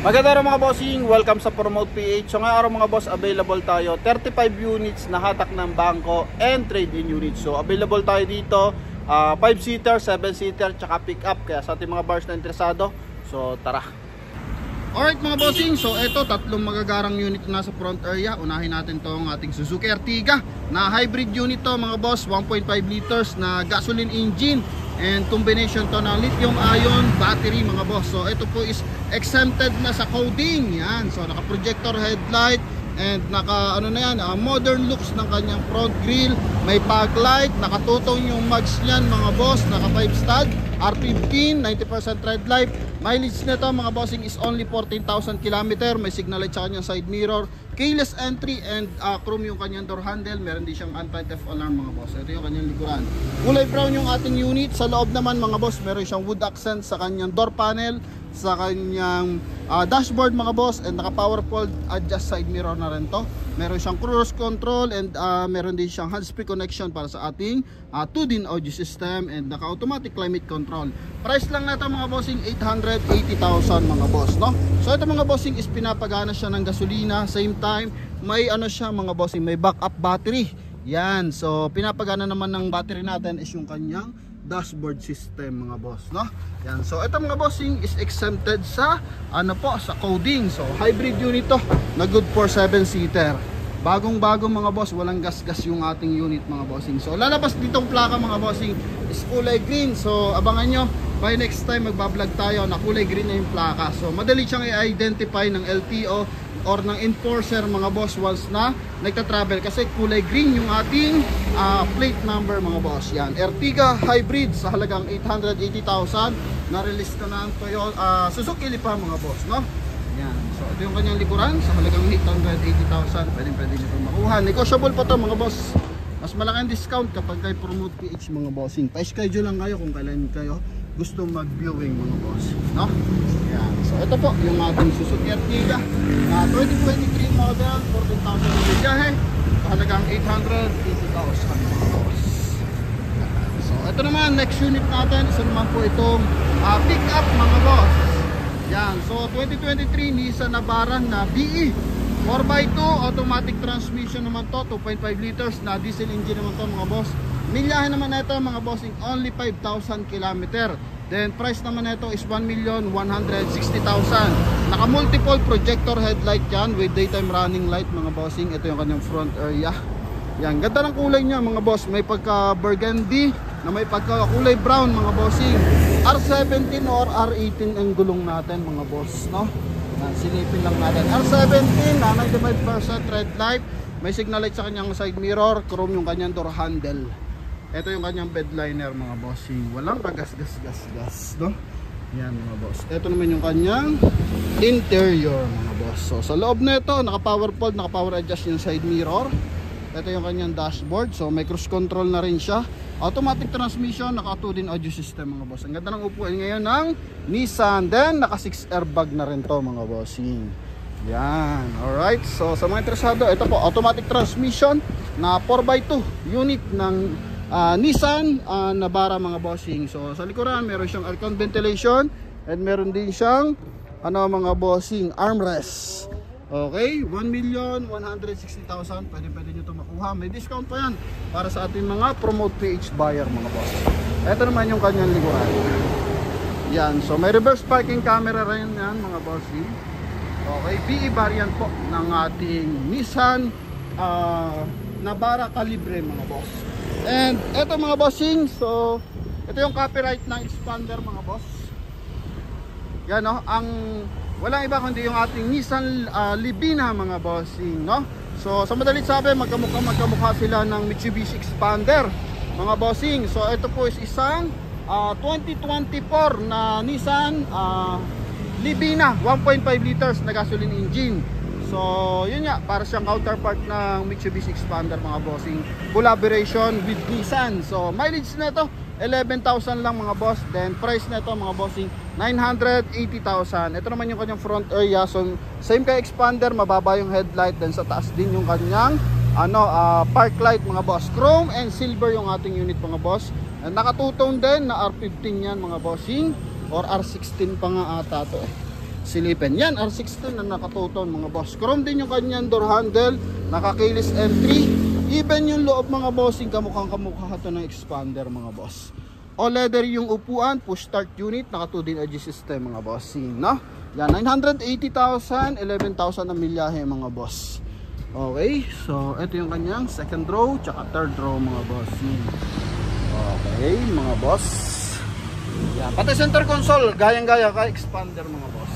Maganda rin mga bossing, welcome sa Promote PH. So ngayong araw mga boss, available tayo 35 units na hatak ng bangko and trade-in units. So available tayo dito 5-seater, 7-seater, tsaka pick-up. Kaya sa ating mga bars na interesado, so tara. Alright mga bossing, so ito tatlong magagarang unit na sa front area. Unahin natin tong ating Suzuki Ertiga na hybrid unit to mga boss, 1.5 liters na gasoline engine and combination to ng lithium ion battery mga boss. So ito po is exempted na sa coding. Yan, so naka projector headlight and naka modern looks ng kanyang front grille, may fog light, nakatutong yung mags niyan mga boss, naka 5 stud R15, 90% red light. Mileage nito mga bossing is only 14,000 km. May signal light sa kanyang side mirror, keyless entry and chrome yung kanyang door handle. Meron din siyang anti-theft alarm mga boss. Ito yung kanyang likuran, kulay brown yung ating unit. Sa loob naman mga boss, meron siyang wood accent sa kanyang door panel, sa kanyang dashboard mga boss, and naka power fold adjust side mirror na rin to. Meron siyang cruise control and meron din siyang hands-free connection para sa ating 2-din audio system and naka automatic climate control. Price lang natin mga bossing 880,000 mga boss, no? So ito mga bossing is pinapagana siya ng gasolina, same time may siya mga bossing, may backup battery. Yan, so pinapagana naman ng battery natin is yung kanyang dashboard system mga boss, no? Yan, so ito mga bossing is exempted sa sa coding. So hybrid unit to na good for 7-seater. Bagong-bago mga boss, walang gas-gas yung ating unit mga bossing. So lalabas ditong plaka mga bossing is kulay green. So abangan nyo, by next time magbablog tayo na kulay green na yung plaka. So madali siyang i-identify ng LTO or ng enforcer mga boss once na nagta-travel, kasi kulay green yung ating plate number mga boss. Yan, Ertiga hybrid sa halagang 880,000 na release ko na ang Toyota Suzuki Lipa mga boss, no? Yan, so ito yung kanyang likuran sa halagang 880,000. pwede nyo makuha, negotiable pa to mga boss. Mas malaking discount kapag kayo Promote PH mga bossing. Pa-schedule lang kayo kung kailan kayo gusto mag-viewing mga boss, no? Yan, so ito po yung ating Suzuki Ertiga 2023 model, 14,000 na biyahe sa halagang 880,000 mga boss. So ito naman, next unit natin, isa naman po itong pick up mga boss. Yan, so 2023 Nissan Navara na BE 4x2 automatic transmission naman to, 2.5 liters na diesel engine naman to mga boss. Milyahe naman ito mga bossing, only 5,000 km. Then price naman ito is 1,160,000. Naka multiple projector headlight yan with daytime running light mga bossing. Ito yung kanyang front area. Yan, ganda ng kulay niya mga boss. May pagka burgundy na may pagka kulay brown mga bossing. R17 or R18 ang gulong natin mga boss, no? Yan, silipin lang natin. R17 na 95% red light. May signal light sa kanyang side mirror, chrome yung kanyang door handle. Ito yung kanyang bed liner mga bossing. Walang kagas-gas-gas, no? Yan mga boss. Ito naman yung kanyang interior mga boss. So sa loob na ito, naka power fold, naka power adjust yung side mirror. Ito yung kanyang dashboard. So may cruise control na rin siya. Automatic transmission, naka 2-din audio system mga boss. Ang ganda ng upuan ngayon ng Nissan. Then naka 6 airbag na rin to mga bossing. Yan, alright. So sa mga interesado, ito po automatic transmission na 4x2 unit ng Nissan Navara mga bossing. So sa likuran meron siyang aircon ventilation and meron din siyang mga bossing armrest. Okay, 1,160,000. Pwede nyo ito makuha. May discount pa yan para sa ating mga Promote PH buyer mga boss. Ito naman yung kanyang likuran. Yan, so may reverse parking camera rin yan mga bossing. Okay, BE variant po ng ating Nissan Navara Calibre mga boss. And eto mga bossing, so ito yung copyright ng expander mga boss. Yan, no, ang walang iba kundi yung ating Nissan Livina mga bossing, no. So sa madalit sabi, magkamukha sila ng Mitsubishi Expander mga bossing. So ito po is isang 2024 na Nissan Livina 1.5 liters na gasoline engine. So yun nga, para siyang counterpart ng Mitsubishi Expander mga bossing, collaboration with Nissan. So mileage na ito 11,000 lang mga boss. Then price na ito mga bossing 980,000. Ito naman yung kanyang front area. So same kay Expander, mababa yung headlight. Then sa taas din yung kanyang park light mga boss. Chrome and silver yung ating unit mga boss. And nakatutong din na R15 yan mga bossing, or R16 pa nga ata to silipin. Yan, R16 na nakatuton mga boss. Chrome din yung kanyang door handle, naka-keyless entry. Even yung loob mga bossing, kamukhang kamukha ito ng expander mga boss. All leather yung upuan, push start unit, naka 2 din edge system mga bossing, no? Yan, 980,000, 11,000 na milyahe mga boss. Okay, so ito yung kanyang second row, tsaka third row mga bossing. Okay, mga boss. Yan, pati center console, gayang-gaya ka expander mga boss.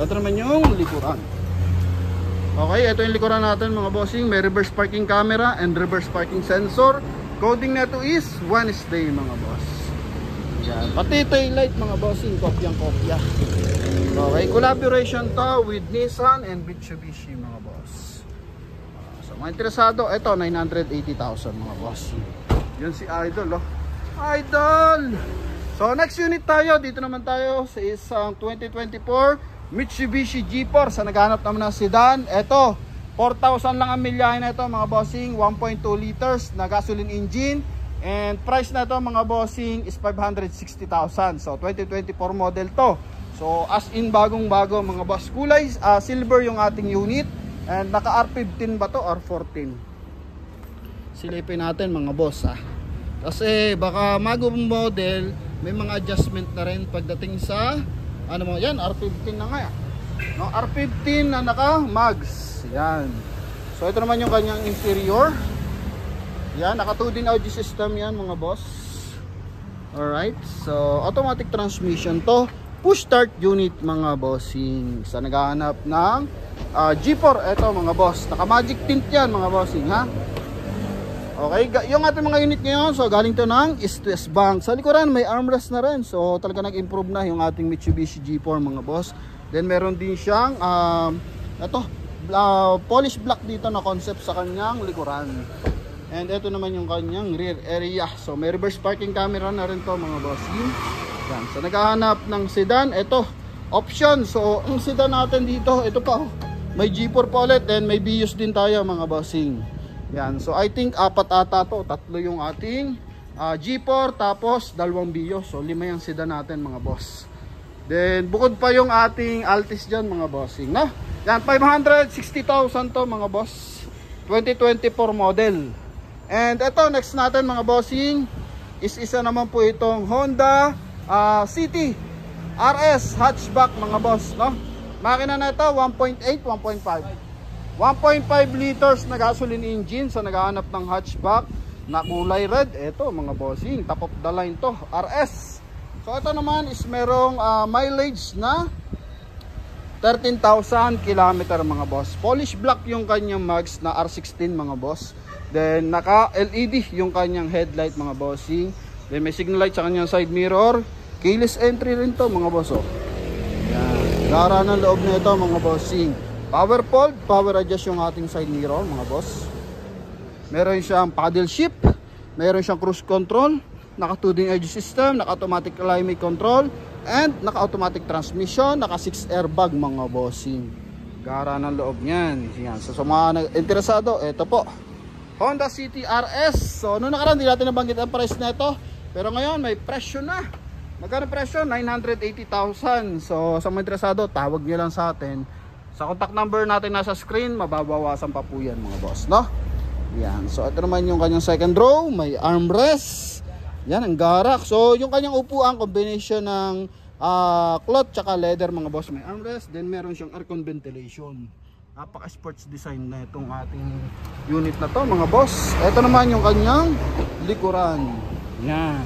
Ito naman yung likuran. Okay, ito yung likuran natin mga bossing. May reverse parking camera and reverse parking sensor. Coding na ito is Wednesday mga boss. Yan, pati tail light mga bossing, kopyang-kopya. Okay, collaboration to with Nissan and Mitsubishi mga boss. So mga interesado, ito 980,000 mga boss. Yun si Idol, oh. Idol! So next unit tayo, dito naman tayo sa isang 2024 Mitsubishi G4 sa naghanap naman ng sedan. Ito, 4,000 lang ang milyahe na ito mga bossing, 1.2 liters na gasoline engine. And price na ito mga bossing is 560,000. So 2024 model to. So as in bagong-bago mga boss. Kulay silver yung ating unit. And naka R15 ba to or 14? Silipin natin mga boss ha. Kasi baka bagong model, may mga adjustment na rin pagdating sa ano mo yan, R15 na nga yan. No, R15 na naka mags. Yan. So ito naman yung kanyang interior. Yan, naka 2 din audio system yan mga boss. Alright, so automatic transmission to. Push start unit mga bossing. Sa naghahanap ng G4, ito mga boss. Naka magic tint yan mga bossing ha. Okay, yung ating mga unit ngayon, so galing to ng East-West Bank. Sa likuran may armrest na rin. So talaga nag-improve na yung ating Mitsubishi G4 mga boss. Then meron din siyang polish black dito na concept sa kanyang likuran. And ito naman yung kanyang rear area. So may reverse parking camera na rin to mga bossing. Yan. So naghahanap ng sedan, ito option. So ang sedan natin dito, ito pa, may G4 pa ulit. Then may Vios din tayo mga bossing. Yan. So I think apat ata to, tatlo yung ating G4 tapos dalawang Vios. So 5 yung sedan natin mga boss. Then bukod pa yung ating Altis dyan mga bossing, no? Yan, 560,000 to mga boss. 2024 model. And ito next natin mga bossing is isa naman po itong Honda City RS hatchback mga boss, no? Makina na ito 1.8, 1.5. 1.5 liters na gasoline engine sa naghahanap ng hatchback na kulay red. Ito mga bossing, top of the line to, RS. So ito naman is merong mileage na 13,000 km mga boss. Polish black yung kanyang mags na R16 mga boss. Then naka LED yung kanyang headlight mga bossing. Then may signal light sa kanyang side mirror. Keyless entry rin to mga boss, oh. Yan, gara ng loob na ito mga bossing. Power fold, power adjust yung ating side mirror mga boss. Meron siyang paddle shift, meron siyang cruise control, naka 2 din edge system, naka automatic climate control, and naka automatic transmission, naka 6 airbag mga bossing. Gara ng loob niyan. Yan. So sa mga interesado, ito po, Honda City RS. So noong nakaraan, hindi natin nabanggit ang price na ito, pero ngayon may presyo na. Magkano presyo? 980,000. So sa mga interesado, tawag niyo lang sa atin. Sa contact number natin nasa screen, mababawasan pa po yan mga boss, no? Yan. So ito naman yung kanyang second row, may armrest. Yan ang garak. So yung kanyang upuan, combination ng cloth tsaka leather mga boss. May armrest, then meron siyang aircon ventilation. Napaka sports design na itong ating unit na to mga boss. Ito naman yung kanyang likuran. Yan.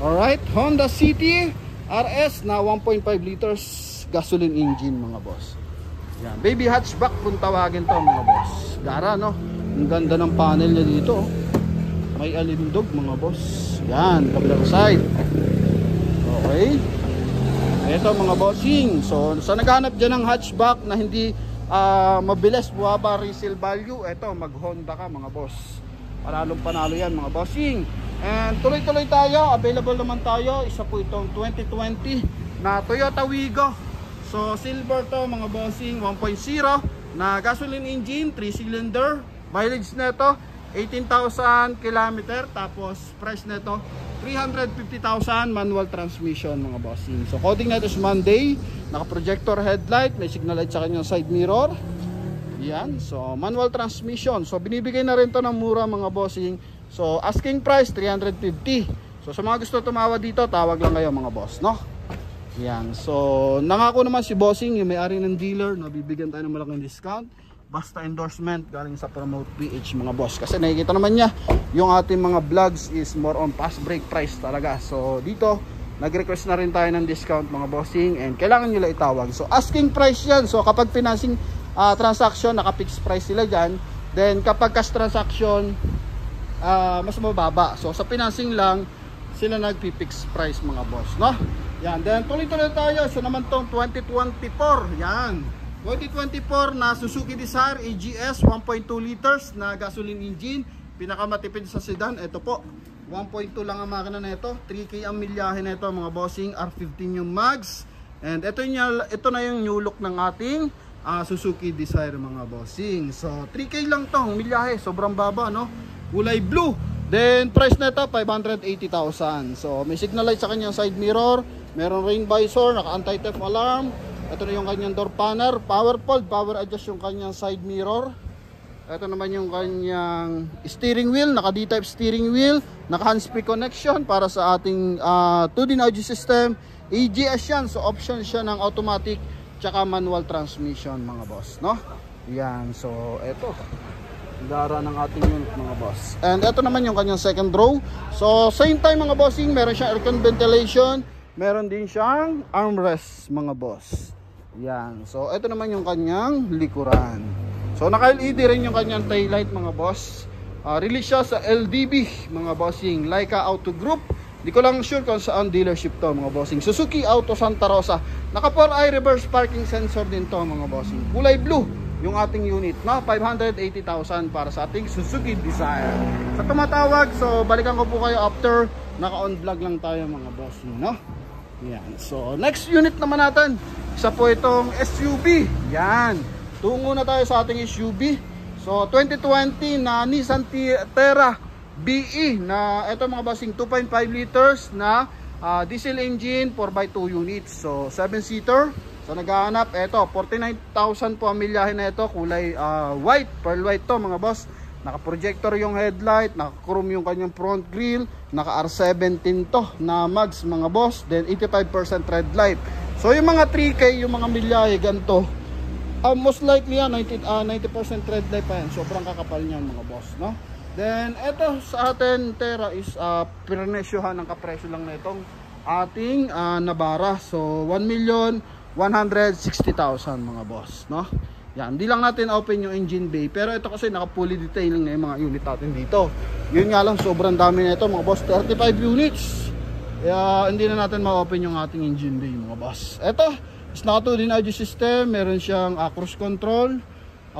Alright, Honda City RS na 1.5 liters gasoline engine mga boss. Yan, baby hatchback kung tawagin to mga boss. Gara, no? Ang ganda ng panel niya dito, oh. May alindog mga boss. Yan, kabilang side. Okay. Ito mga bossing. So sa naghanap dyan ng hatchback na hindi mabilis buwaba resale value, ito mag Honda ka mga boss. Panalong panalo yan mga bossing. And tuloy-tuloy tayo, available naman tayo. Isa po itong 2020 na Toyota Wigo. So silver to mga bossing, 1.0 na gasoline engine, 3-cylinder. Mileage na ito 18,000 km. Tapos price na ito 350,000 manual transmission mga bossing. So coding natin is Monday, naka-projector headlight, may signal light sa kanyang side mirror. Yan, so manual transmission. So binibigay na rin to ng mura mga bossing. So asking price 350. So sa mga gusto tumawad dito, tawag lang kayo mga boss, no? Yan, so nangako naman si bossing, yung may-ari ng dealer, na bibigyan tayo ng malaking discount. Basta endorsement galing sa Promote PH mga boss. Kasi nakikita naman niya, yung ating mga vlogs is more on fast break price talaga. So dito, nag-request na rin tayo ng discount mga bossing. And kailangan nyo lang itawag. So asking price yan. So kapag financing transaction, naka-fixed price sila dyan. Then kapag cash transaction, mas mababa. So sa financing lang, sila nag-fixed price mga boss, no? Yan, then tuloy-tuloy tayo. So naman tong 2024, yan. 2024 na Suzuki Desire AGS 1.2 liters na gasoline engine, pinakamatipid sa sedan. Ito po, 1.2 lang ang makina na ito, 3K ang milyahe na ito mga bossing, R15 yung mags. And ito na yung new look ng ating Suzuki Desire mga bossing. So 3K lang to ang milyahe, sobrang baba, no? Kulay blue. Then price na ito 580,000. So may signal light sa kanyang side mirror, meron rain visor, naka anti-theft alarm. Ito na yung kanyang door panel, power fold, power adjust yung kanyang side mirror. Ito naman yung kanyang steering wheel, naka D-type steering wheel, naka hands-free connection para sa ating 2D audio system. AGS yan, so option siya ng automatic tsaka manual transmission mga boss, no? Yan, so ito dara ng ating unit mga boss. And ito naman yung kanyang second row. So same time mga bossing, meron siyang aircon ventilation, meron din siyang armrest mga boss. Yan. So ito naman yung kanyang likuran. So naka-LED rin yung kanyang taillight mga boss. Release siya sa LDB mga bossing, Leica Auto Group. Di ko lang sure kung saan dealership to mga bossing. Suzuki Auto Santa Rosa. Naka 4i reverse parking sensor din to mga bossing. Kulay blue yung ating unit, na 580,000 para sa ating Suzuki Desire. Sa tumatawag, so balikan ko po kayo after naka-on vlog lang tayo mga bossing, no? Yan. So next unit naman natin, isa po itong SUV. Yan. Tungo na tayo sa ating SUV. So 2020 na Nissan Terra BE na ito mga bossing, 2.5 liters na diesel engine, 4x2 units. So 7-seater. So naghahanap, ito 49,000 po ang milyahe na ito. Kulay white, pearl white to mga boss. Naka-projector yung headlight, naka-chrome yung kanyang front grille, naka-R17 to na mags mga boss, then 85% red light. So yung mga 3K, yung mga milyahe ganito, most likely yan 90% red light pa yan. Sobrang kakapal niyan mga boss, no? Then ito sa atin Terra is pinesyohan ng kapresyo lang na itong ating Navara. So 1,160,000 mga boss, no? Yan, hindi lang natin open yung engine bay, pero ito kasi naka-fully detailing na yung mga unit natin dito. Yun nga lang, sobrang dami na ito mga boss, 35 units. Kaya hindi na natin ma-open yung ating engine bay mga boss. Ito is naka 2D audio system, meron siyang cruise control,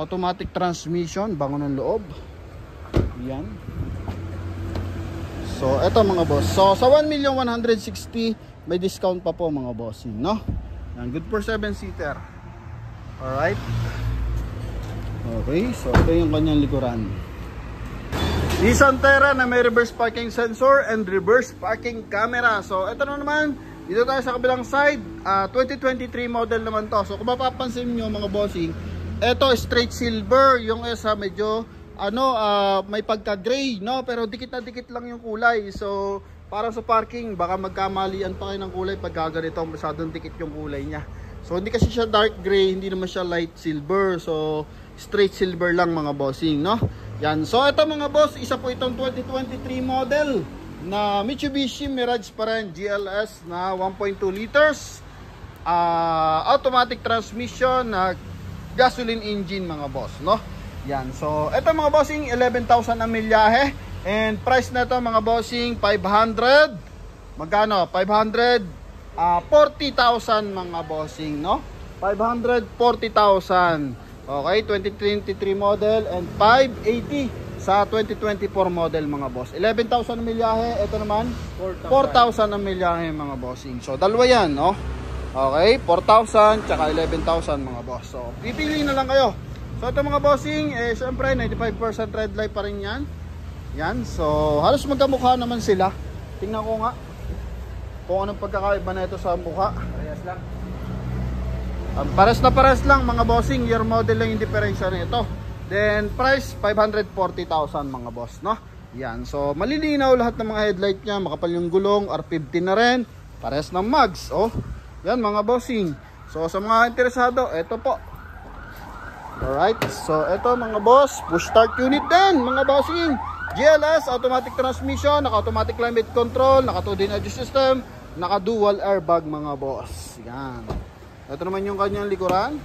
automatic transmission, bango ng loob. Yan. So ito mga boss, so sa 1,160,000 may discount pa po mga bossing, no? Yan, good for 7-seater. Alright. Okay, so ito yung kanyang likuran. Nissan Terra na may reverse parking sensor and reverse parking camera. So ito na naman, dito tayo sa kabilang side, 2023 model naman to. So kung mapapansin nyo mga bossing, ito straight silver, yung isa medyo may pagka gray, no? Pero dikit na dikit lang yung kulay. So para sa parking, baka magkamalian pa kayo ng kulay pag ganito, masyadong dikit yung kulay niya. So hindi kasi siya dark gray, hindi naman siya light silver. So straight silver lang mga bossing, no? Yan. So ito mga boss, isa po itong 2023 model na Mitsubishi Mirage pa rin, GLS na 1.2 liters. Automatic transmission na gasoline engine mga boss, no? Yan. So ito mga bossing, 11,000 ang milyahe. And price na ito mga bossing, 500. Magkano? 40,000 mga bossing, no? 540,000. Okay, 2023 model and 580 sa 2024 model mga boss. 11,000 ang milyahe, ito naman 4,000 ang milyahe mga bossing. So dalawa yan, no? Okay, 4,000 tsaka 11,000 mga boss. So pipili na lang kayo. So ito mga bossing, syempre 95% red light pa rin yan. Yan, so halos magkamukha naman sila. Tingnan ko nga kung anong pagkakaiba na ito sa mukha. Parehas lang. Pares lang mga bossing, year model lang yung diferensya nito. Then price 540,000 mga boss, no? Yan. So malilinaw lahat ng mga headlight niya, makapal yung gulong, R15 na rin, pares ng mags, oh. Yan mga bossing. So sa mga interesado, ito po. Alright, so ito mga boss, push start unit din mga bossing. GLS, automatic transmission, naka-automatic climate control, naka 2D audio system, naka-dual airbag mga boss. Yan. Ito naman yung kanyang likuran.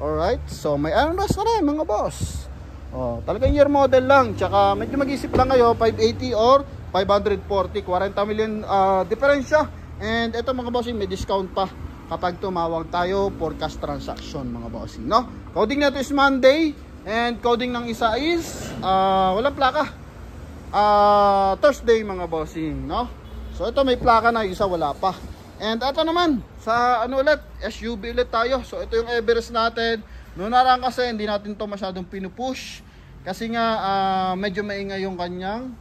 Alright, so may armrest na rin mga boss. Oh, talagang year model lang. Tsaka medyo mag-isip lang kayo, 580 or 540, 40 million diferensya. And ito mga bossing, may discount pa kapag tumawag tayo for cash transaction mga bossing, no? Coding natin is Monday. And coding ng isa is walang plaka. Thursday mga bossing, no? So ito may plaka na, isa wala pa. And ito naman, sa ano ulit, SUV ulit tayo. So ito yung Everest natin. Noon narang kasi hindi natin to masyadong pinupush. Kasi nga medyo maingay yung kanyang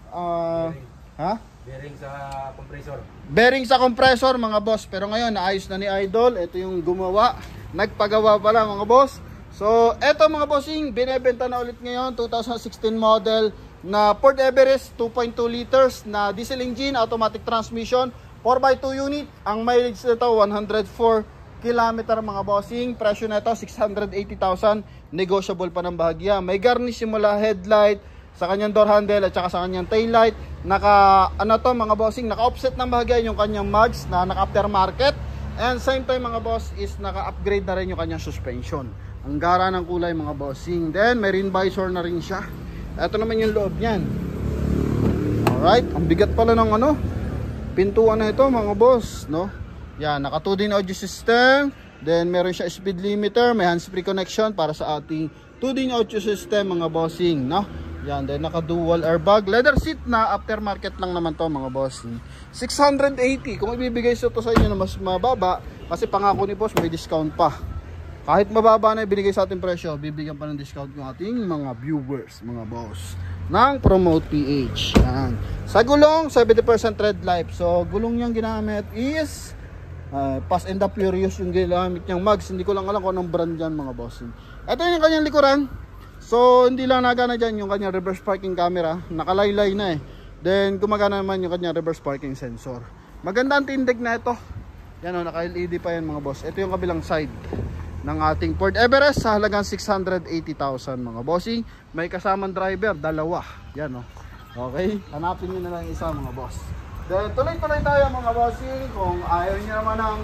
bearing sa compressor. Bearing sa compressor mga boss. Pero ngayon naayos na ni Idol. Ito yung gumawa. Nagpagawa pala mga boss. So ito mga bossing, binebenta na ulit ngayon, 2016 model na Ford Everest 2.2 liters na diesel engine, automatic transmission, 4x2 unit. Ang mileage nito 104 km mga bossing. Presyo nito 680,000, negotiable pa ng bahagya. May garnish simula headlight, sa kanyang door handle at saka sa kanyang tail light. Naka ano to mga bossing, naka offset ng bahagya yung kanyang mags na naka aftermarket. And same time mga boss is naka-upgrade na rin yung kanyang suspension. Ang gara ng kulay mga bossing. Then may rim visor na rin siya. Ito naman yung loob niyan. Alright, ang bigat pala ng ano, pintuan na ito mga boss, no? Yan, naka 2D audio system. Then meron siya speed limiter, may hands-free connection para sa ating 2D audio system mga bossing, no? Yan, then naka dual airbag, leather seat na aftermarket lang naman to mga bossing. 680, kung ibibigay ito sa inyo na mas mababa, kasi pangako ni boss may discount pa. Kahit mababa na ibinigay sa ating presyo, bibigyan pa ng discount yung ating mga viewers, mga boss, ng Promote PH. Yan. Sa gulong, 70% red life. So, gulong niyang ginamit is Fast and the Furious yung ginamit niyang mags. Hindi ko lang alam kung anong brand yan, mga boss. Ito yung kanyang likuran. So, hindi lang nagana dyan yung kanyang reverse parking camera. Nakalaylay na eh. Then, gumagana naman yung kanyang reverse parking sensor. Maganda ang tindig na ito. Yan o, naka-LED pa yan, mga boss. Ito yung kabilang side ng ating Ford Everest sa halagang 680,000 mga bossing. May kasamang driver, dalawa. Yan o. Okay, hanapin nyo na lang isa mga boss. Then tuloy-tuloy tayo mga bossing. Kung ayaw nyo naman ng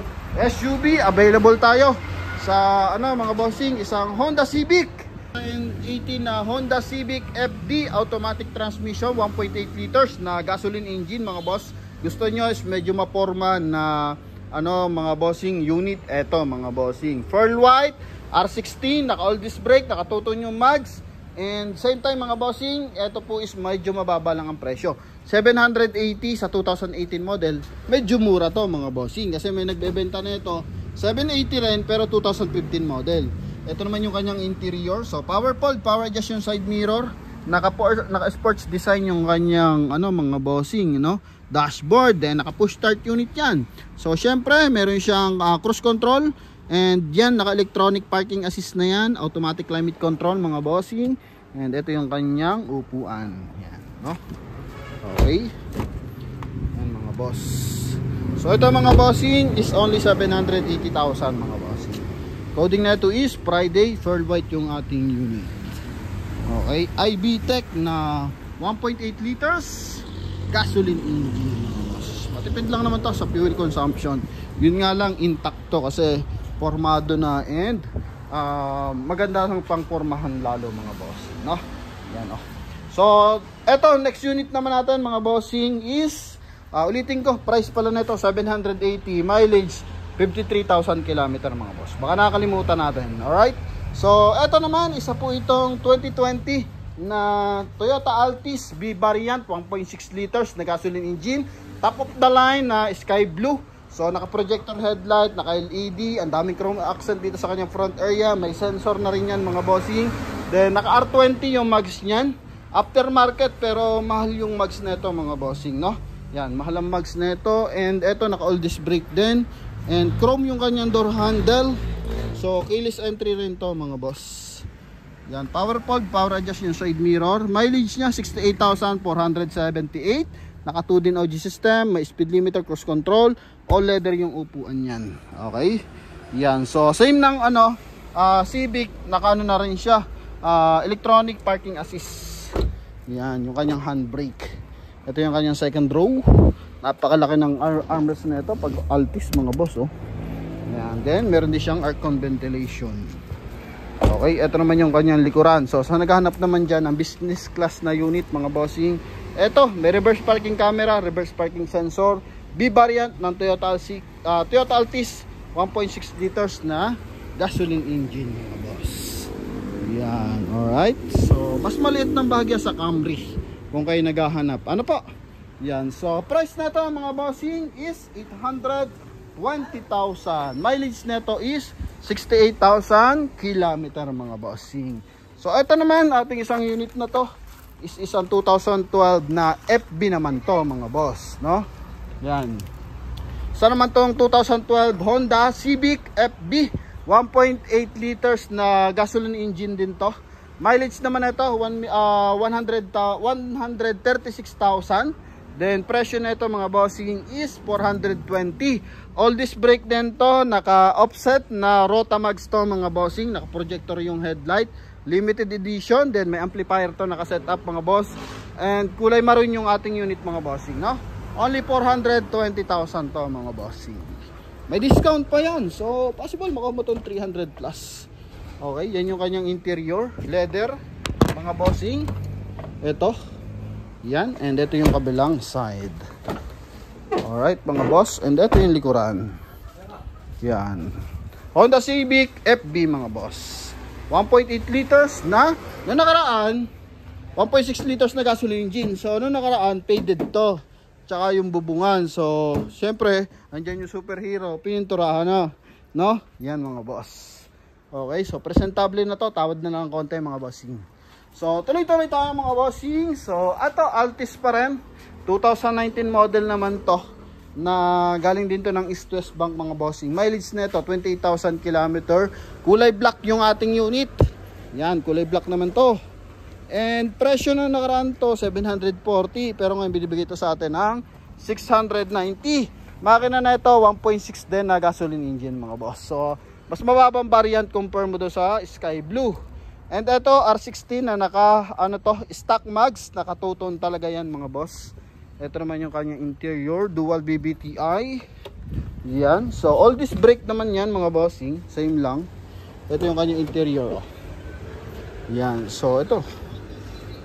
SUV, available tayo sa ano mga bossing, isang Honda Civic 18 na Honda Civic FD automatic transmission, 1.8 liters na gasoline engine mga boss. Gusto nyo is medyo maporma na ano mga bossing unit, eto mga bossing, pearl white, R16, naka all disc brake, naka tuton yung mags. And same time mga bossing, eto po is medyo mababa lang ang presyo, 780 sa 2018 model. Medyo mura to mga bossing, kasi may nagbebenta na ito 780 rin pero 2015 model. Ito naman yung kanyang interior. So power fold, power adjust yung side mirror, naka sports design yung kanyang ano mga bossing, no, dashboard. Then naka push start unit yan. So syempre meron siyang cruise control. And yan, naka electronic parking assist na yan, automatic climate control mga bossing. And ito yung kanyang upuan. Yan, no? Okay. Yan mga boss. So ito mga bossing is only 780,000 mga bossing. Coding na ito is Friday, pearl white yung ating unit. Okay, IB Tech na 1.8 liters gasoline engine. Matipid lang naman to sa fuel consumption. Yun nga lang, intact to kasi formado na and maganda ng pangpormahan lalo mga bossing, no? Yan, oh. So eto, next unit naman natin mga bossing is ulitin ko, price pala nito 780, mileage 53,000 km mga boss. Baka nakakalimutan natin. Alright, so eto naman, isa po itong 2020 na Toyota Altis B variant, 1.6 liters na gasoline engine, top of the line na sky blue. So naka-projector headlight, naka-LED, ang daming chrome accent dito sa kanyang front area, may sensor na rin yan mga bossing. Then naka-R20 yung mags niyan, aftermarket pero mahal yung mags na ito mga bossing, no? Yan, mahal ang mags na ito. And ito, naka all disc brake din. And chrome yung kanyang door handle. So, keyless entry rin to mga boss. Yan, power fold, power adjust yung side mirror. Mileage niya, 68,478. Naka 2 din audio system, may speed limiter, cruise control. All leather yung upuan yan. Okay? Yan, so same ng Civic, naka ano na rin siya. Electronic parking assist. Yan, yung kanyang handbrake. Ito yung kanyang second row. Napakalaki ng armrest na ito pag Altis mga boss, oh. Yan. Then meron din siyang aircon ventilation. Okay, ito naman yung kanyang likuran. So sa naghahanap naman dyan ng business class na unit mga bossing, ito may reverse parking camera, reverse parking sensor, B variant ng Toyota Altis 1.6 liters na gasoline engine mga boss. Yan, alright. So mas maliit ng bahagya sa Camry kung kayo naghahanap. Ano po? Yan. So, price na ito mga bossing is 820,000. Mileage nito is 68,000 kilometer mga bossing. So, ito naman, ating isang unit na to is isang 2012 na FB naman to mga boss. No? Yan. Sa naman tong 2012 Honda Civic FB 1.8 liters na gasoline engine din to. Mileage naman ito 136,000. Then presyo nito mga bossing is 420. All this brake din to, naka offset na Rotamax to mga bossing, naka projector yung headlight, limited edition, then may amplifier to naka set up mga boss. And kulay maroon yung ating unit mga bossing, no? Only 420,000 to mga bossing. May discount pa yan. So possible makuha mo itong 300 plus. Okay, yan yung kanyang interior, leather mga bossing. Ito, yan, and ito yung kabilang side. Alright mga boss, and ito yung likuran. Yan, Honda Civic FB mga boss, 1.8 liters na nakaraan 1.6 liters na gasoline engine. So nung nakaraan faded to, tsaka yung bubungan. So syempre andyan yung superhero, pininturahan na, no? Yan mga boss. Okay, so presentable na to, tawad na lang konti mga bossing. So tuloy-tuloy tayo mga bossing. So ato Altis pa rin, 2019 model naman to, na galing din to ng East West Bank mga bossing. Mileage nito 28,000 km. Kulay black yung ating unit. Yan, kulay black naman to. And presyo na nakaraan to 740, pero ngayon binibigay to sa atin ng 690. Makina na ito 1.6 din na gasoline engine mga boss. So mas mababang variant compare mo do sa Sky Blue. And ito R16 na naka stock mags, naka two-tone talaga yan mga boss. Ito naman yung kanyang interior, dual BBTI. Yan. So all this brake naman yan mga bossing, same lang. Ito yung kanyang interior. Yan. So ito,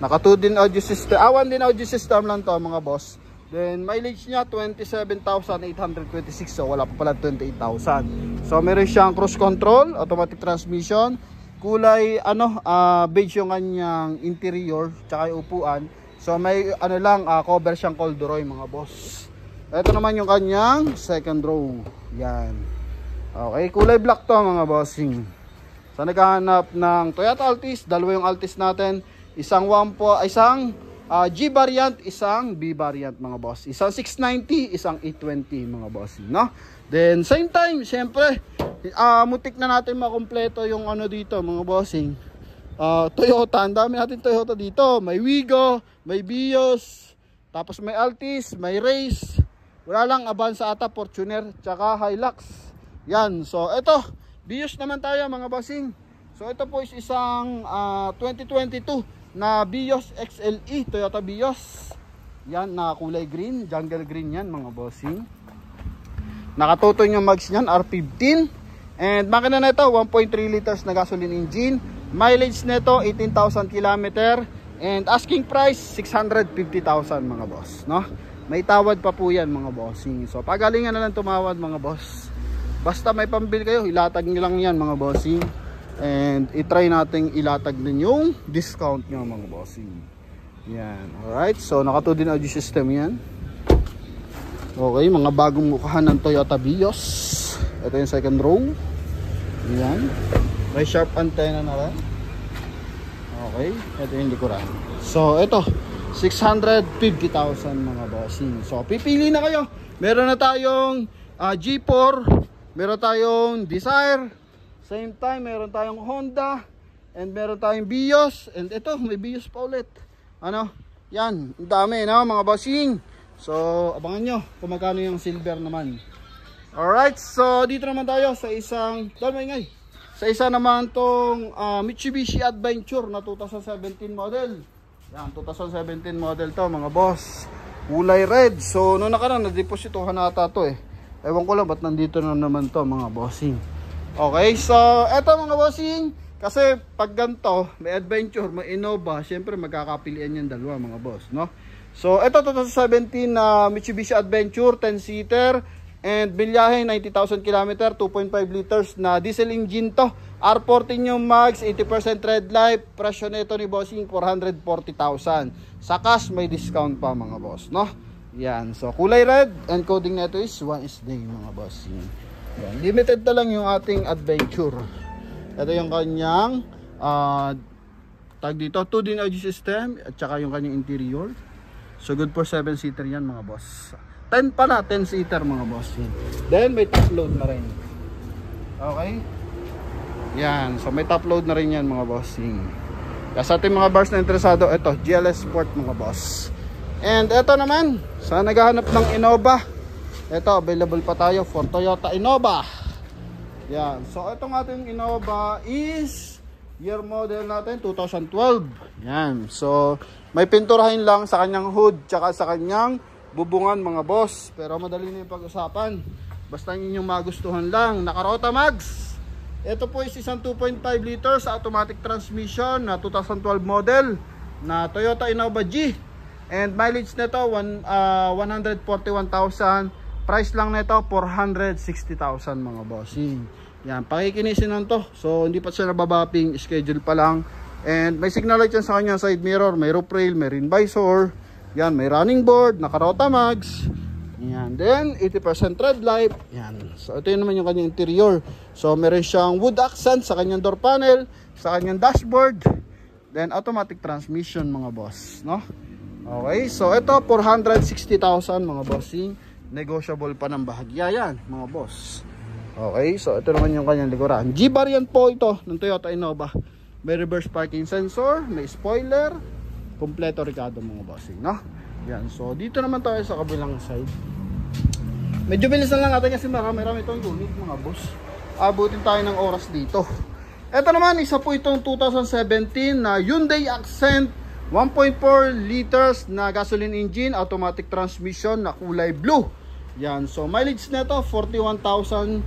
naka 2 din audio system. 1 din audio system lang to mga boss. Then mileage niya 27,826. So wala pa pala 28,000. So meron siyang cruise control, automatic transmission, kulay beige yung kanyang interior, tsaka yung upuan. So may cover siyang corduroy mga boss. Ito naman yung kanyang second row. Yan. Okay, kulay black to mga bossing. So naghahanap ng Toyota Altis, dalawa yung Altis natin, isang G variant, isang B variant mga boss. Isang 690, isang 820 mga boss, no? Then same time, syempre, mutik na natin makumpleto yung dito mga bossing. Toyota, ang dami natin Toyota dito. May Wigo, may Vios, tapos may Altis, may Race. Wala lang Avanza ata, Fortuner, tsaka Hilux. Yan, so ito, Vios naman tayo mga bossing. So ito po is isang 2022 na Vios XLE, Toyota Vios. Yan, na kulay green, jungle green yan mga bossing. Nakatutoy yung mags niyan, R15. And makina na ito, 1.3 liters na gasoline engine. Mileage nito 18,000 km. And asking price 650,000 mga boss, no? May tawad pa po yan mga bossing. So pagalingan na lang tumawad mga boss. Basta may pambil kayo, ilatag nyo lang yan mga bossing. And itry nating ilatag din yung discount nyo mga bossing. Yan, alright. So naka 2 din audio system yan. Okay, mga bagong mukhaan ng Toyota Vios. Ito yung second row. Yan. May sharp antenna na rin. Okay, ito yung likuran. So ito, 650,000 mga bossing. So pipili na kayo. Meron na tayong G4, meron tayong Desire, same time meron tayong Honda, and meron tayong Vios, and ito may Vios pa ulit. Ano? Yan, ang dami na mga bossing. So abangan nyo kung magkano yung silver naman. Alright, so dito naman tayo sa isang sa isa naman tong Mitsubishi Adventure na 2017 model. Yan, 2017 model to mga boss. Kulay red. So noong nakaraan na-depositohan nata to eh. Ewan ko lang ba't nandito na naman to mga bossing. Okay, so eto mga bossing, kasi pag ganito, may Adventure, may Innova, syempre magkakapilian yung dalawa mga boss, no? So eto 2017 na Mitsubishi Adventure 10-seater. And bilyahe 90,000 km, 2.5 liters na diesel engine to. R14 yung max, 80% red light. Presyo nito ni bossing 440,000. Sa cash may discount pa mga boss, no? Yan, so kulay red. And coding nito is 1SD mga bossing. Yan, limited na lang yung ating Adventure. Ito yung kanyang tag dito, 2D energy system at saka yung kanyang interior. So good for 7-seater yan mga boss. 10 pala, 10-seater mga boss. Then may top load na rin. Okay? Yan, so may top load na rin yan mga bossing. Kaya sa ating mga bars na interesado, ito, GLS Sport mga boss. And ito naman, sa naghahanap ng Innova, ito, available pa tayo for Toyota Innova. Yan, so itong ating Innova is year model natin, 2012. Yan, so may pinturahin lang sa kanyang hood, tsaka sa kanyang bubungan mga boss, pero madali na yung pag-usapan. Basta inyong magustuhan lang. Nakarota mags. Ito po is isang 2.5 liters automatic transmission na 2012 model na Toyota Innova G. And mileage nito 141,000. Price lang nito 460,000 mga bossing. Yan, pakikinisin lang to. So hindi pa siya nababapping, schedule pa lang. And may signal light yan sa kanya, side mirror, may roof rail, may rim visor. Yan, may running board, nakarota mags. Yan, then 80% red light. Yan, so ito yun naman yung kanyang interior. So meron siyang wood accent sa kanyang door panel, sa kanyang dashboard. Then automatic transmission mga boss, no? Okay, so ito 460,000 mga bossing. Negotiable pa ng bahagya yan mga boss. Okay, so ito naman yung kanyang likuran. G variant po ito ng Toyota Innova. May reverse parking sensor, may spoiler, kompleto Ricardo mga bossing, no? Yan, so dito naman tayo sa kabilang side. Medyo bilisan lang natin kasi marami itong unit mga boss. Abutin tayo ng oras dito. Ito naman, isa po itong 2017 na Hyundai Accent 1.4 liters na gasoline engine, automatic transmission na kulay blue. Yan, so mileage nito 41,000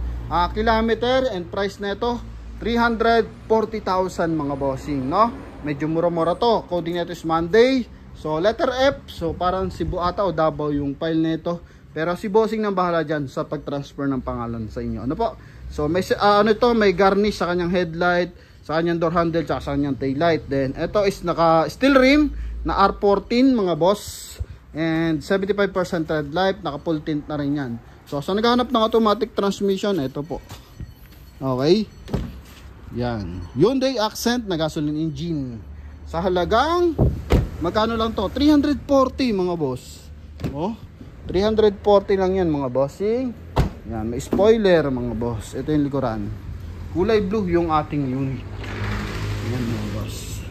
kilometer and price nito 340,000 mga bossing, no? Medyo mura-mura to. Coding nito is Monday. So letter F. So parang Cebu ata o Davao yung file nito. Pero si bossing nang bahala dyan sa pag-transfer ng pangalan sa inyo. Ano po? So may may garnish sa kanyang headlight, sa kanyang door handle, sa kanyang tail light. Then ito is naka steel rim na R14 mga boss. And 75% red light, naka full tint na rin yan. So sa naghahanap ng automatic transmission, ito po. Okay. Yan, Hyundai Accent na gasoline engine. Sa halagang magkano lang to? 340 mga boss. Oh, 340 lang yan mga bossing. Yan, may spoiler mga boss. Ito yung likuran. Kulay blue yung ating unit. Yan mga boss.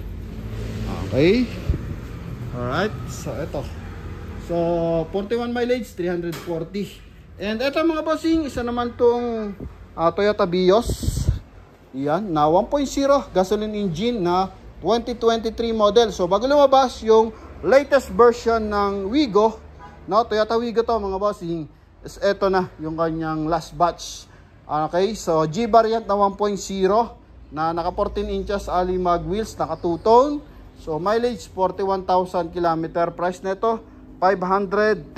Okay. Alright, so ito. So 41 mileage, 340. And ito mga bossing, isa naman tong Toyota Vios. Yan, na 1.0 gasoline engine na 2023 model. So bago lumabas yung latest version ng Wigo, no, Toyota Wigo to mga bossing. Ito na yung kanyang last batch. Okay, so G variant na 1.0 na naka 14 inches alimag wheels, naka two-tone. So mileage 41,000 km, price nito 530,000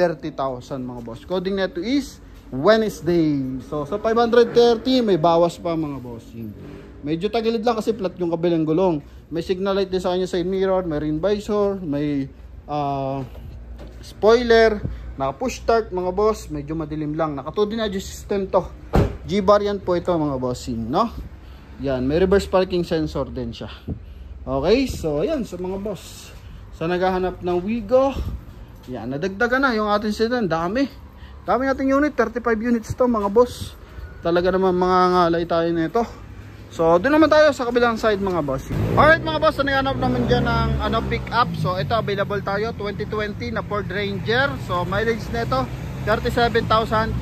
mga boss. Coding nito is Wednesday. So sa 530 may bawas pa mga bossing. Medyo tagilid lang kasi flat yung kabilang gulong. May signal light din sa kanya side mirror, may rim visor, may spoiler, naka push start mga boss. Medyo madilim lang. Naka 2D na system to. G variant po ito mga bossing, no? Yan, may reverse parking sensor din siya. Okay, so ayan sa mga boss. Sa naghahanap ng Wigo, yan, nadagdagan na yung ating sedan. Dami ating unit, 35 units to mga boss. Talaga naman mga ngalay tayo nito. So doon naman tayo sa kabilang side mga boss. Alright mga boss, naghahanap naman dyan ng pick up. So ito available tayo, 2020 na Ford Ranger. So mileage nito 37,000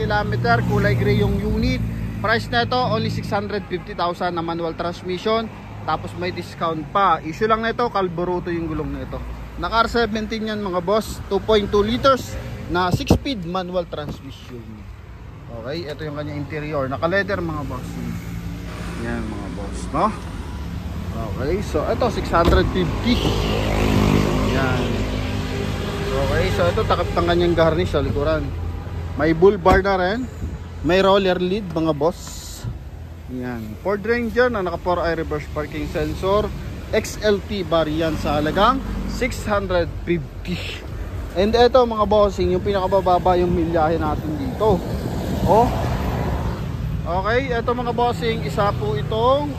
km, kulay gray yung unit. Price nito only 650,000 na manual transmission. Tapos may discount pa. Issue lang nito, carburetor yung gulong nito. Naka R17 yan mga boss, 2.2 liters na 6-speed manual transmission. Okay, ito yung kanya interior, naka leather mga boss. Yan mga boss, no? Okay, so ito 650. Yan. Okay, so ito takip ng kanyang garnish sa likuran. May bull bar na rin. May roller lid mga boss. Yan, Ford Ranger na naka 4i reverse parking sensor, XLT variant sa halagang 650. And ito mga bossing, yung pinakabababa yung milyahe natin dito. Oh. Okay, ito mga bossing, isa po itong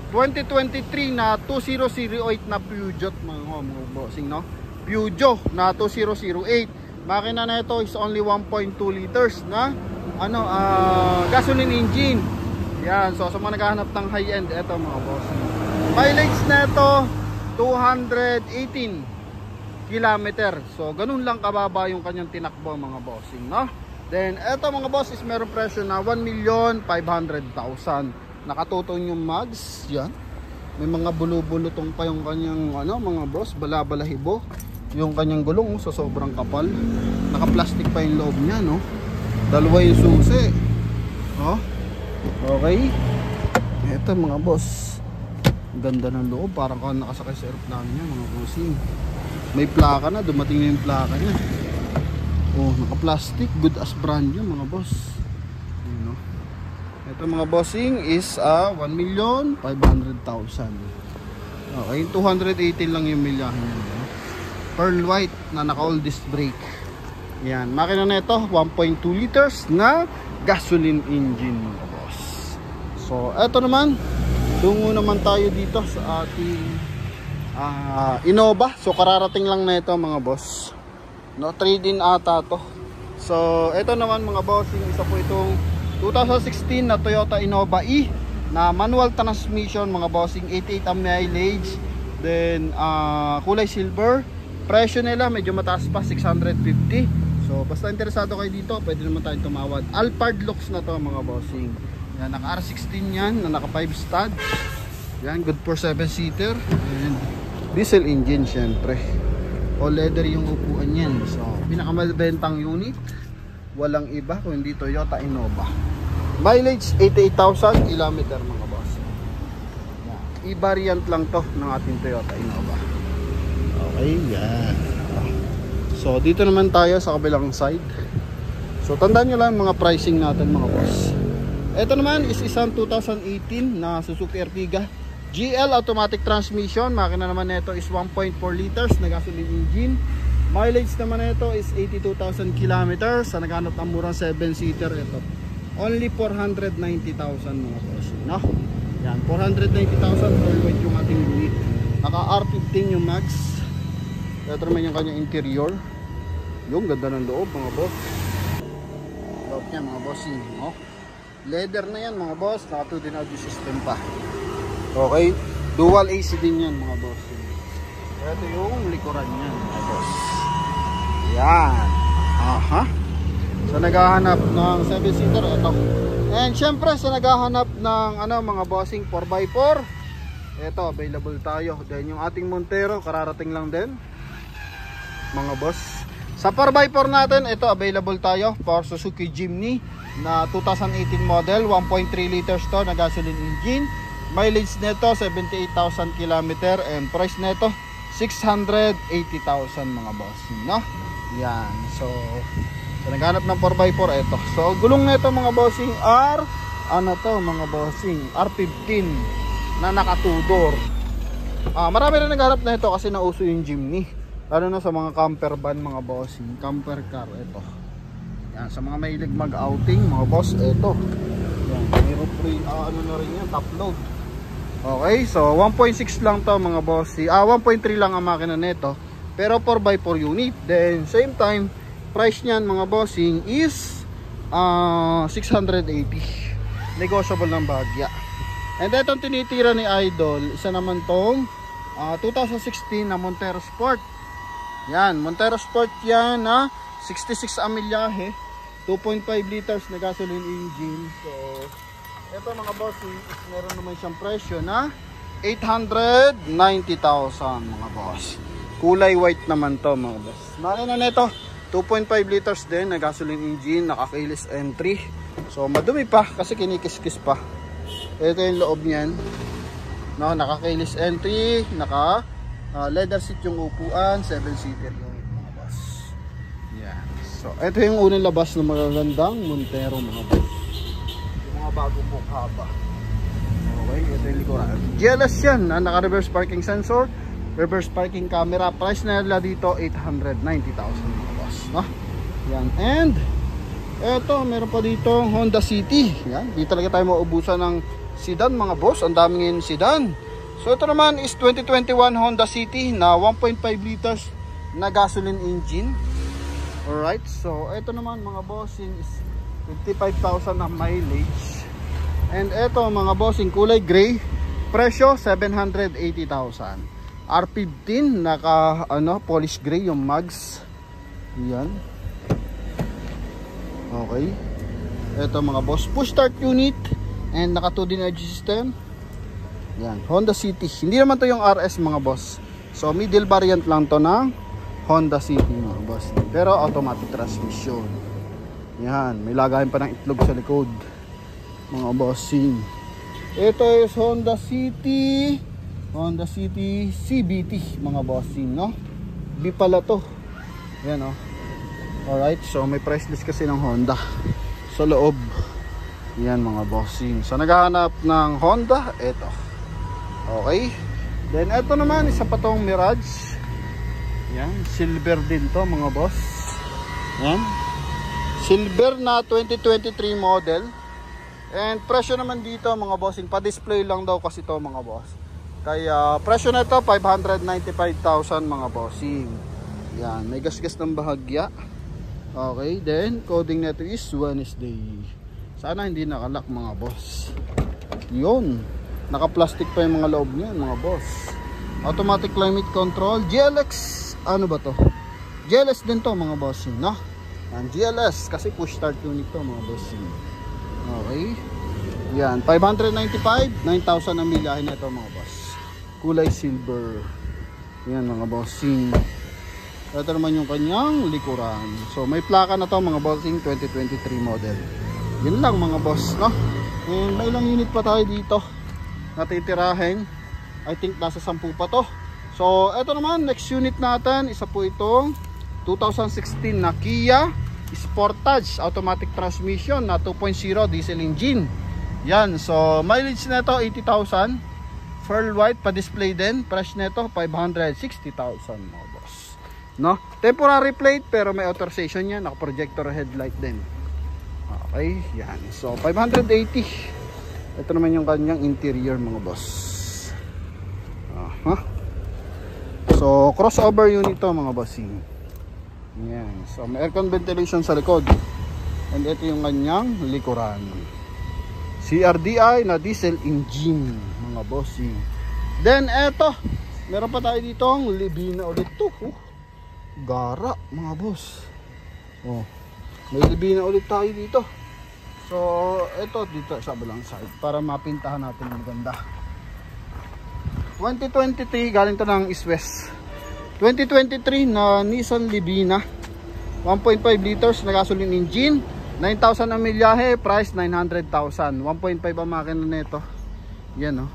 2023 na 2008 na Peugeot mga bossing, no? Peugeot na 2008. Makina na ito is only 1.2 liters na gasoline engine. Yan, so sa mga naghahanap ng high end, ito mga bossing. Mileage na ito 218 kilometer. So ganun lang kababa yung kanyang tinakbo mga bossing, no? Then eto mga boss is meron presyo na 1,500,000. Nakatutong yung mags, yan. May mga bulubulutong pa yung kanyang mga boss, balabalahibo. Yung kanyang gulong so sobrang kapal. Naka-plastic pa yung loob niya, no? Dalawa yung susi. Oh. Okay. Eto mga boss. Ganda ng loob, parang nakasakay sa aeroplano niya mga bossing. May plaka na, dumating na yung plaka niya. Oh, naka-plastic, good as brand yun mga boss. You know? Ito mga bossing is 1,500,000. Okay, 218 lang yung milyahe niya. No? Pearl white na naka-all disc brake. Yan, makina na ito 1.2 liters na gasoline engine mga boss. So, ito naman, tungo naman tayo dito sa ating Innova. So kararating lang na ito mga boss, no, trade-in ata to. So ito naman mga boss, yung isa po itong 2016 na Toyota Innova E na manual transmission mga bossing, 88 ang mileage. Then kulay silver. Presyo nila medyo mataas pa, 650. So basta interesado kayo dito, pwede naman tayong tumawad. Alphard looks na to mga bossing. Yan, naka R16 yan, na naka 5 stud. Yan, good for 7-seater. And diesel engine syempre. All leather yung upuan yan. So pinakamabentang unit, walang iba kundi Toyota Innova. Mileage 88,000 km mga boss. E-variant lang to ng ating Toyota Innova. Okay, yan. So dito naman tayo sa kabilang side. So tandaan nyo lang mga pricing natin mga boss. Ito naman is isang 2018 na Suzuki Ertiga GL automatic transmission. Makina naman nito is 1.4 liters na gasoline engine. Mileage naman nito is 82,000 kilometers. Sa naghanap ng murang 7-seater, ito only 490,000 mga boss, no? Yan, 490,000 full weight yung ating unit. Naka R15 yung max. Ito naman yung kanyang interior. Yung ganda ng loob mga boss. Loob niya mga boss, no? Leather na yan mga boss. Naka 2 din audio system pa. Okay, dual AC din yan mga boss. Ito yung likuran niyan mga boss. Yan. Aha. Sa naghahanap ng 7-seater, ito. And syempre sa naghahanap ng mga bossing 4x4, ito available tayo. Then yung ating Montero kararating lang din mga boss. Sa 4x4 natin, ito available tayo for Suzuki Jimny na 2018 model, 1.3 liters to na gasoline engine. Mileage nito 78,000 km and price nito 680,000 mga boss, no? Yan. So naghanap ng 4x4 ito. So gulong nito mga bossing mga bossing R15 na naka 2-door. Marami rin naghanap na ito kasi nauso yung Jimny. Lalo na sa mga camper van mga bossing, camper car ito. Yan, sa mga mahilig mag-outing mga boss, ito. Yan, mayroon free na rin yan, top load. Okay, so 1.6 lang to mga boss. 1.3 lang ang makina nito. Pero 4x4 unit. Then same time, price niyan mga bossing is 680. Negotiable ng bahagya. And itong tinitira ni Idol, isa naman tong 2016 na Montero Sport. Yan, Montero Sport yan na 66 amilyahe, 2.5 liters na gasoline engine. So ito mga boss, meron naman siyang presyo na 890,000 mga boss. Kulay white naman to mga boss. Makina nito 2.5 liters din na gasoline engine, naka-keyless entry. So madumi pa kasi kinikis-kis pa. Ito yung loob niyan. No, naka-keyless entry, naka leather seat yung upuan, 7-seater yung mga boss. Yan. So ito yung unang labas ng magagandang Montero mga boss. Bago po haba. Okay, ito yung likuran. GLS yan, naka-reverse parking sensor, reverse parking camera. Price na nila dito 890,000 mga boss, no? Yan. And eto, meron pa dito Honda City. Yan, di talaga tayo maubusan ng sedan mga boss. Ang daming sedan. So ito naman is 2021 Honda City na 1.5 liters na gasoline engine. Alright, so ito naman mga bossing is 55,000 na mileage. And eto mga bossing, kulay gray, presyo 780,000. R15 naka polish gray yung mags. Yan. Okay. Eto mga boss, push start unit and naka 2D energy system. Yan, Honda City. Hindi naman to yung RS mga boss. So middle variant lang to ng Honda City mga boss. Pero automatic transmission. Yan, may lagayan pa ng itlog sa likod mga bossing. Ito is Honda City CBT mga bossing, no? Di pala to. Yan, oh. Alright, so may price list kasi ng Honda sa loob. Yan mga bossing. So naghahanap ng Honda, ito. Okay. Then ito naman, isa pa tong Mirage. Yan, silver din to mga boss. Yan. Silver na 2023 model. And presyo naman dito mga bossing, pa-display lang daw kasi to mga boss. Kaya presyo na ito 595,000 mga bossing. Yan, may gasgas ng bahagya. Okay, then coding nito is Wednesday. Sana hindi nakalock mga boss. Yun, naka-plastic pa yung mga loob niyan mga boss. Automatic climate control, GLX, ano ba to? GLS din to mga bossing, no? Yan, GLS kasi push start unit to mga bossing. Okay. Yan, 595, 9,000 ang milyahin na ito mga boss. Kulay silver. Yan mga bossing. Ito naman yung kanyang likuran. So may plaka na to mga bossing, 2023 model. Yun lang mga boss, no? And may ilang unit pa tayo dito natitirahin. I think nasa 10 pa to. So ito naman, next unit natin, isa po itong 2016 na Kia Sportage automatic transmission na 2.0 diesel engine. Yan, so mileage nito 80,000. Pearl white, pa-display din. Price nito 560,000 mga boss. No? Temporary plate pero may authorization yan, naka-projector headlight din. Okay, yan. So 580. Ito naman yung kanyang interior mga boss. So crossover unit to mga bossing. Yan. So may aircon ventilation sa likod. And ito yung kanyang likuran. CRDI na diesel engine mga bossing. Then eto, meron pa tayo dito ang libina ulit to. Gara mga boss. Oh, may libina ulit tayo dito. So ito dito sa balang side para mapintahan natin maganda. 2023 galing to ng East West. 2023 na Nissan Livina 1.5 liters na gasoline engine, 9,000 ang milyahe, price 900,000. 1.5 ang makina nito. Yan, oh.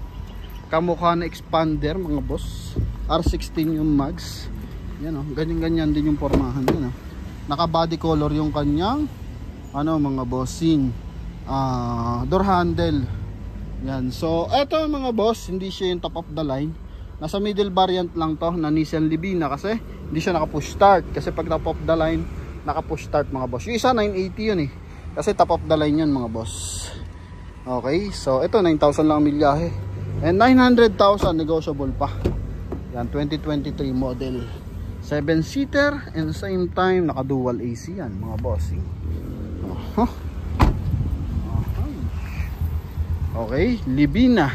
Kamukha na expander mga boss. R16 yung mags. Yan, oh. Ganyan-ganyan din yung pormahan yan, oh. Naka body color yung kanyang mga bossing door handle. Yan. So eto mga boss, hindi siya yung top of the line. Nasa middle variant lang to na Nissan Livina kasi hindi siya naka push start. Kasi pag top of the line, naka push start mga boss. Yung isa 980 yun eh. Kasi top of the line yun mga boss. Okay, so ito 9,000 lang ang milyahe. And 900,000 negotiable pa. Yan, 2023 model. 7-seater and same time naka dual AC yan mga bossing. Okay, Libina.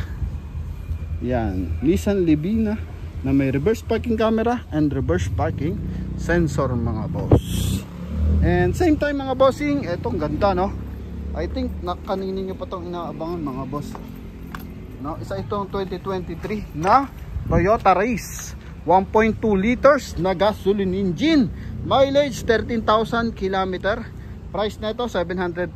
Yan, Nissan Libina na may reverse parking camera and reverse parking sensor mga boss. And same time mga bossing, etong ganda no. I think nakaninin nyo pa itong inaabangan mga boss. No, isa itong 2023 na Toyota Race 1.2 liters na gasoline engine, mileage 13,000 km, price nito 720,000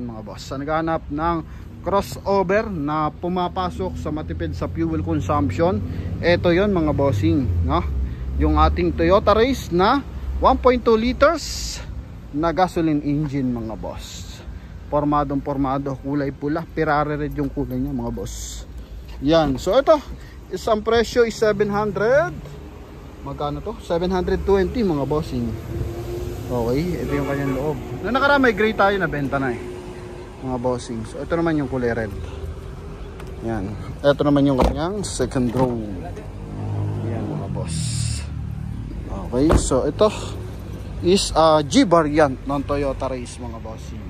mga boss. Sa naghahanap ng crossover na pumapasok sa matipid sa fuel consumption, ito yon mga bossing, no? Yung ating Toyota Race na 1.2 liters na gasoline engine mga boss. Pormadong pormado, kulay pula, Ferrari red yung kulay niya mga boss. Yan, so ito isang presyo is 700, magkano to? 720 mga bossing. Okay, ito yung kanyang loob. Na nakaraan may gray tayo na benta na mga bossing. So ito naman yung kulay red. Yan, ito naman yung kanyang second row. Yan mga boss. Okay, so ito is G variant ng Toyota Race mga bossing.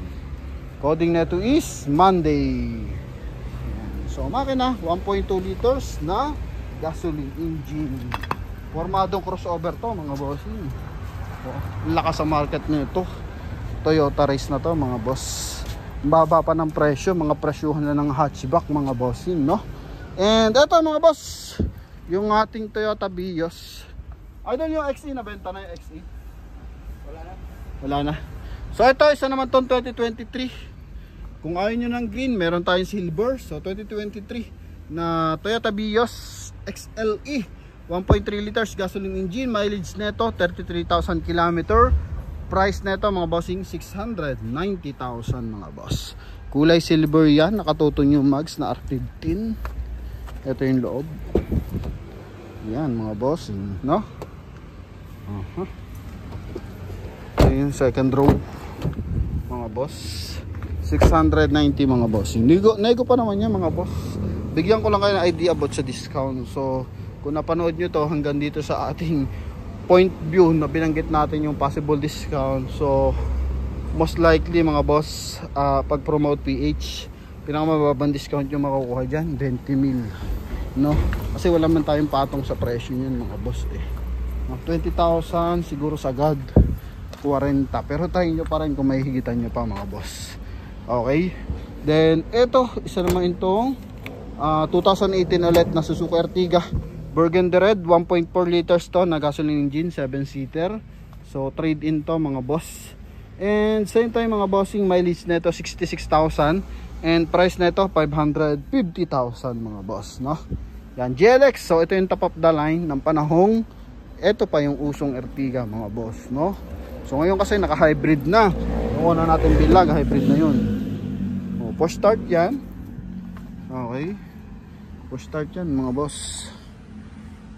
Coding nito is Monday. So makina 1.2 liters na gasoline engine. Formadong crossover to mga bossing. Lakas sa market nito. Toyota Race na to mga boss. Baba pa ng presyo, mga presyuhan na ng hatchback mga bossing, no? And eto mga boss, yung ating Toyota Vios. Idol yung XE na benta na yung XE. Wala na. So ito isa naman tong 2023. Kung ayaw nyo ng green, meron tayong silver. So 2023 na Toyota Vios XLE 1.3 liters gasoline engine, mileage neto 33,000 km, price neto mga bossing 690,000 mga boss. Kulay silver yan, nakatutong yung mags na R15. Ito yung loob. Yan mga bossing, no? Ito yung second row mga boss. 690 mga bossing. Nego pa naman yan mga boss. Bigyan ko lang kayo ng idea about sa discount. So kung napanood nyo to hanggang dito sa ating point view na binanggit natin yung possible discount, so most likely mga boss, pag promote PH, pinakamababang discount yung makukuha dyan 20,000, no? Kasi wala man tayong patong sa presyo nyan mga boss 20,000 siguro sagad 40, pero tayo nyo pa rin kung may higitan nyo pa mga boss. Okay, then eto isa naman itong 2018 ulit na Suzuki Ertiga Burgundy Red 1.4 liters to na gasoline engine, 7-seater. So trade in to mga boss. And same time mga bossing, mileage neto 66,000 and price neto 550,000 mga boss, no? Yan GLX. So ito yung top of the line ng panahong ito pa yung usong Ertiga mga boss, no? So ngayon kasi naka-hybrid na. Yung una natin bilag, hybrid na yun. Push start yan. Okay. Push start yan mga boss.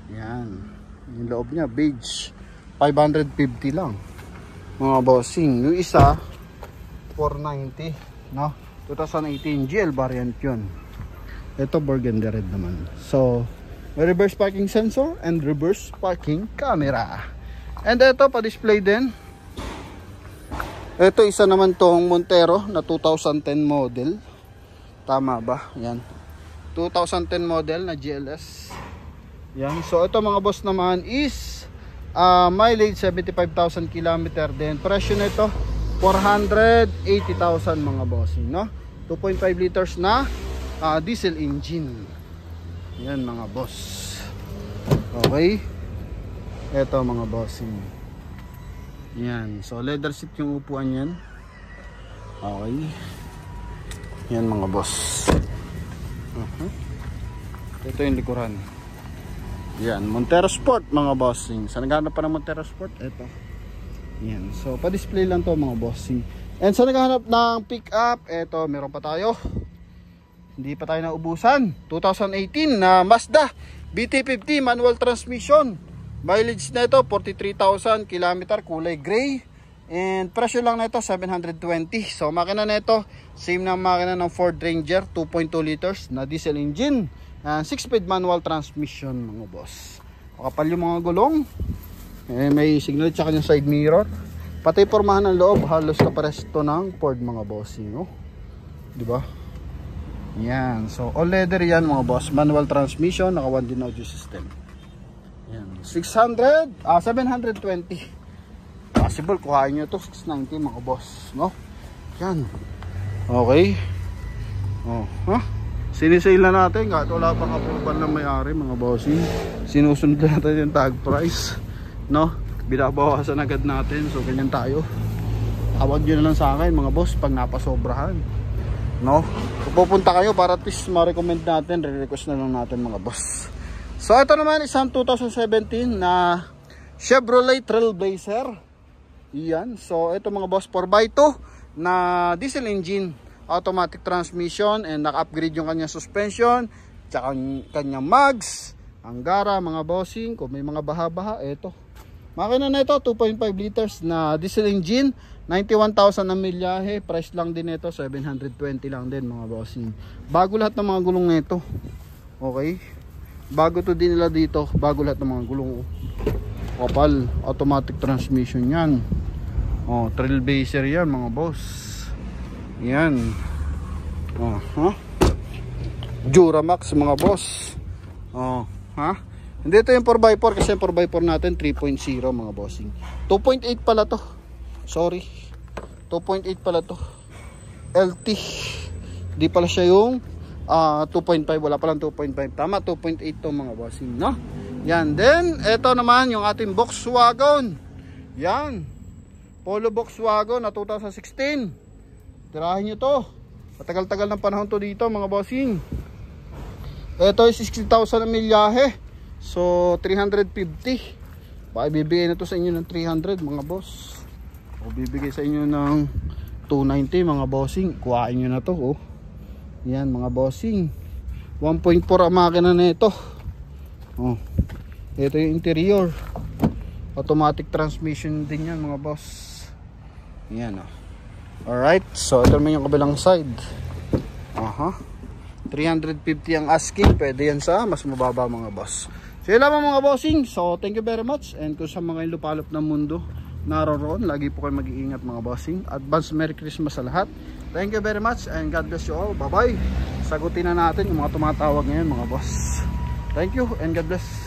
Yan. Yung loob niya, beige. 550 lang. Mga bossing. Yung isa, 490. No? 2018 GL variant yun. Ito burgundy red naman. So, may reverse parking sensor and reverse parking camera. And ito, pa-display din. Ito isa naman tong Montero na 2010 model. Tama ba? Yan. 2010 model na GLS. Yan. So ito mga boss naman is mileage 75,000 km din. Presyo nito 480,000 mga bossing, no? 2.5 liters na diesel engine. Yan mga boss. Okay. Ito mga bossing. Yan. So leather seat yung upuan yan. Okay. Yan mga boss. Ito yung likuran. Yan. Montero Sport mga bossing. Sa naghahanap pa ng Montero Sport, ito. Yan. So pa-display lang to mga bossing. And sa naghahanap ng pick up, ito meron pa tayo. Hindi pa tayo naubusan. 2018 na Mazda BT50 manual transmission. Mileage na ito 43,000 km, kulay gray. And presyo lang nito 720. So makina nito, same na makina ng Ford Ranger, 2.2 liters na diesel engine, 6-speed manual transmission mga boss. Makapal yung mga gulong. May signal tsaka yung side mirror. Pati pormahan ng loob, halos kapares to ng Ford mga bossing, no? 'Di ba? Yan. So all leather yan mga boss, manual transmission, naka 1 din audio system. Yan. 720. Possible kuhain nyo ito 690 mga boss, no? Yan. Okay. Sinisale na natin kahit wala pang approval ng may-ari mga bossing. Sinusunod natin yung tag price, no? Binabawasan agad natin. So ganyan tayo. Tawag nyo na lang sa akin mga boss pag napasobrahan, no? Kung pupunta kayo para at least ma-recommend natin, re-request na lang natin mga boss. So ito naman isang 2017 na Chevrolet Trailblazer. Yan. So ito mga boss, 4x2 na diesel engine, automatic transmission, and naka-upgrade yung kanyang suspension, tsaka kanyang mags, anggara mga bossing. Kung may mga baha-baha, ito. Makina na ito, 2.5 liters na diesel engine, 91,000 na milyahe. Price lang din ito, 720 lang din mga bossing. Bago lahat ng mga gulong nito. Okay? Bago to din nila dito, bago lahat ng mga gulong. Kapal, automatic transmission yan. Trailblazer yan mga boss. Yan. Duramax mga boss. Hindi ito yung 4x4 kasi yung 4x4 natin 3.0 mga bossing. 2.8 pala to. Sorry. 2.8 pala to. LT. Di pala siya yung 2.5. Wala palang 2.5. Tama, 2.8 to mga bossing, no? Yan. Then, ito naman yung ating Volkswagen. Yan. Polo Volkswagen na 2016. Tirahin nyo to. Matagal-tagal ng panahon to dito mga bossing. Ito ay 60,000 na milyahe. So 350. Baka bibigay na to sa inyo ng 300 mga boss. O bibigay sa inyo ng 290 mga bossing. Kuhain nyo na to. Yan mga bossing. 1.4 ang makina na ito. Ito yung interior. Automatic transmission din yan mga boss. Yan Alright, so ito naman yung kabilang side. 350 ang asking. Pwede yan sa mas mababa mga boss. So yun lamang mga bossing. So thank you very much. And kung sa mga lupalop ng mundo naroon, lagi po kayo mag-iingat mga bossing. Advance Merry Christmas sa lahat. Thank you very much and God bless you all. Bye bye. Sagutin na natin yung mga tumatawag ngayon mga boss. Thank you and God bless.